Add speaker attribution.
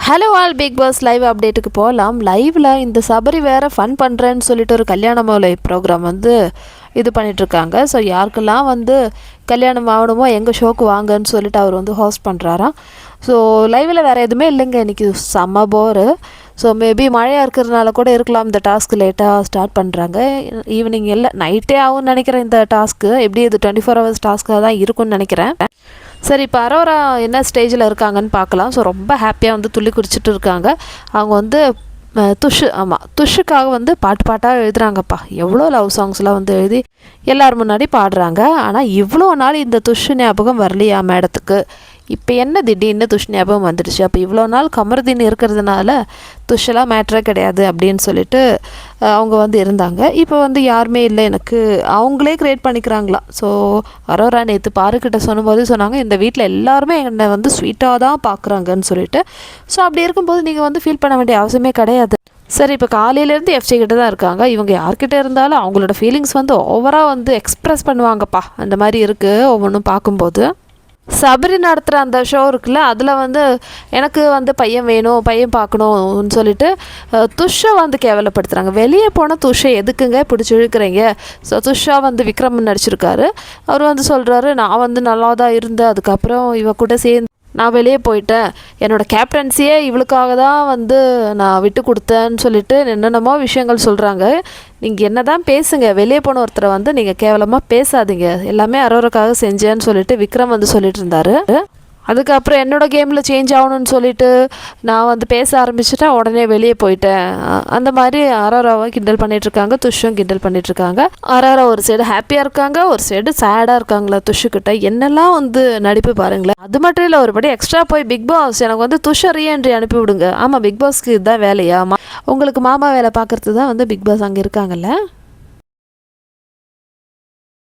Speaker 1: Hello all Bigg Boss live அப்டேட்டுக்கு போகலாம். லைவில் இந்த சபரி வேறு ஃபன் பண்ணுறேன்னு சொல்லிட்டு ஒரு கல்யாண மாலை ப்ரோக்ராம் வந்து இது பண்ணிகிட்ருக்காங்க. ஸோ யாருக்கெல்லாம் வந்து கல்யாணம் ஆகணுமோ எங்கள் ஷோக்கு வாங்கன்னு சொல்லிட்டு அவர் வந்து ஹோஸ்ட் பண்ணுறாராம். ஸோ லைவில் வேறு எதுவுமே இல்லைங்க, இன்றைக்கி செம்ம போரு. ஸோ மேபி மழையாக இருக்கிறதுனால கூட இருக்கலாம் இந்த டாஸ்க் லேட்டாக ஸ்டார்ட் பண்ணுறாங்க. ஈவினிங் இல்லை நைட்டே ஆகும்னு நினைக்கிறேன் இந்த டாஸ்க்கு. எப்படி இது 24 hours டாஸ்க்காக தான் இருக்கும்னு நினைக்கிறேன். சரி, இப்போ அரோரா என்ன ஸ்டேஜில் இருக்காங்கன்னு பார்க்கலாம். ஸோ ரொம்ப ஹாப்பியாக வந்து துள்ளி குடிச்சிட்டு இருக்காங்க. அவங்க வந்து துஷுக்காக வந்து பாட்டாக எழுதுகிறாங்கப்பா. எவ்வளோ லவ் சாங்ஸ்லாம் வந்து எழுதி எல்லோரும் முன்னாடி பாடுறாங்க. ஆனால் இவ்வளோ நாள் இந்த துஷு ஞாபகம் வரலையா மேடத்துக்கு? இப்போ என்ன திடீர்னு துஷ் ஞாபகம் வந்துடுச்சு? அப்போ இவ்வளோ நாள் கமருதீன் இருக்கிறதுனால துஷெல்லாம் மேட்ரே கிடையாது அப்படின்னு சொல்லிட்டு அவங்க வந்து இருந்தாங்க. இப்போ வந்து யாருமே இல்லை எனக்கு, அவங்களே க்ரியேட் பண்ணிக்கிறாங்களாம். ஸோ அரோரா நேற்று பாருக்கிட்ட சொன்னபோது சொன்னாங்க, இந்த வீட்டில் எல்லாருமே என்னை வந்து ஸ்வீட்டாக தான் பார்க்குறாங்கன்னு சொல்லிட்டு. ஸோ அப்படி இருக்கும்போது நீங்கள் வந்து ஃபீல் பண்ண வேண்டிய அவசியமே கிடையாது. சரி, இப்போ காலையிலேருந்து எஃப்சி கிட்ட தான் இருக்காங்க. இவங்க யார்கிட்ட இருந்தாலும் அவங்களோட ஃபீலிங்ஸ் வந்து ஓவராக வந்து எக்ஸ்ப்ரெஸ் பண்ணுவாங்கப்பா. அந்த மாதிரி இருக்குது ஒவ்வொன்றும் பார்க்கும்போது. சபரி நடத்துகிற அந்த ஷோ இருக்குல்ல, அதில் வந்து எனக்கு வந்து பையன் வேணும், பையன் பார்க்கணும்னு சொல்லிட்டு துஷை வந்து கேவலப்படுத்துகிறாங்க. வெளியே போனால் துஷை எதுக்குங்க பிடிச்சி இழுக்கிறீங்க? ஸோ துஷா வந்து விக்ரம் நடிச்சிருக்காரு. அவர் வந்து சொல்கிறாரு, நான் வந்து நல்லா தான் இருந்தேன், அதுக்கப்புறம் இவ கூட சேர்ந்து நான் வெளியே போயிட்டேன், என்னோடய கேப்டன்சியே இவளுக்காக தான் வந்து நான் விட்டு கொடுத்தேன்னு சொல்லிட்டு என்னென்னமோ விஷயங்கள் சொல்கிறாங்க. நீங்கள் என்ன தான் பேசுங்க, வெளியே போன ஒருத்தரை வந்து நீங்கள் கேவலமாக பேசாதீங்க, எல்லாமே அரோராக்காக செஞ்சேன்னு சொல்லிட்டு விக்ரம் வந்து சொல்லிட்டு இருந்தார். அதுக்கப்புறம் என்னோடய கேமில் சேஞ்ச் ஆகணும்னு சொல்லிட்டு நான் வந்து பேச ஆரம்பிச்சுட்டேன், உடனே வெளியே போயிட்டேன். அந்த மாதிரி அரோராவை கிண்டல் பண்ணிகிட்ருக்காங்க, துஷும் கிண்டல் பண்ணிகிட்ருக்காங்க. அரோரா ஒரு சைடு ஹாப்பியாக இருக்காங்க, ஒரு சைடு சேடாக இருக்காங்களா துஷுக்கிட்ட. என்னெல்லாம் வந்து நடிப்பு பாருங்களேன். அது மட்டும் இல்லை, ஒருபடி எக்ஸ்ட்ரா போய் பிக் பாஸ் எனக்கு வந்து துஷை ரீஎன்ட்ரி அனுப்பி விடுங்க. ஆமாம், பிக் பாஸ்க்கு இதுதான் வேலையா? உங்களுக்கு மாமா வேலை பார்க்குறது தான் வந்து பிக் பாஸ் அங்கே இருக்காங்கல்ல.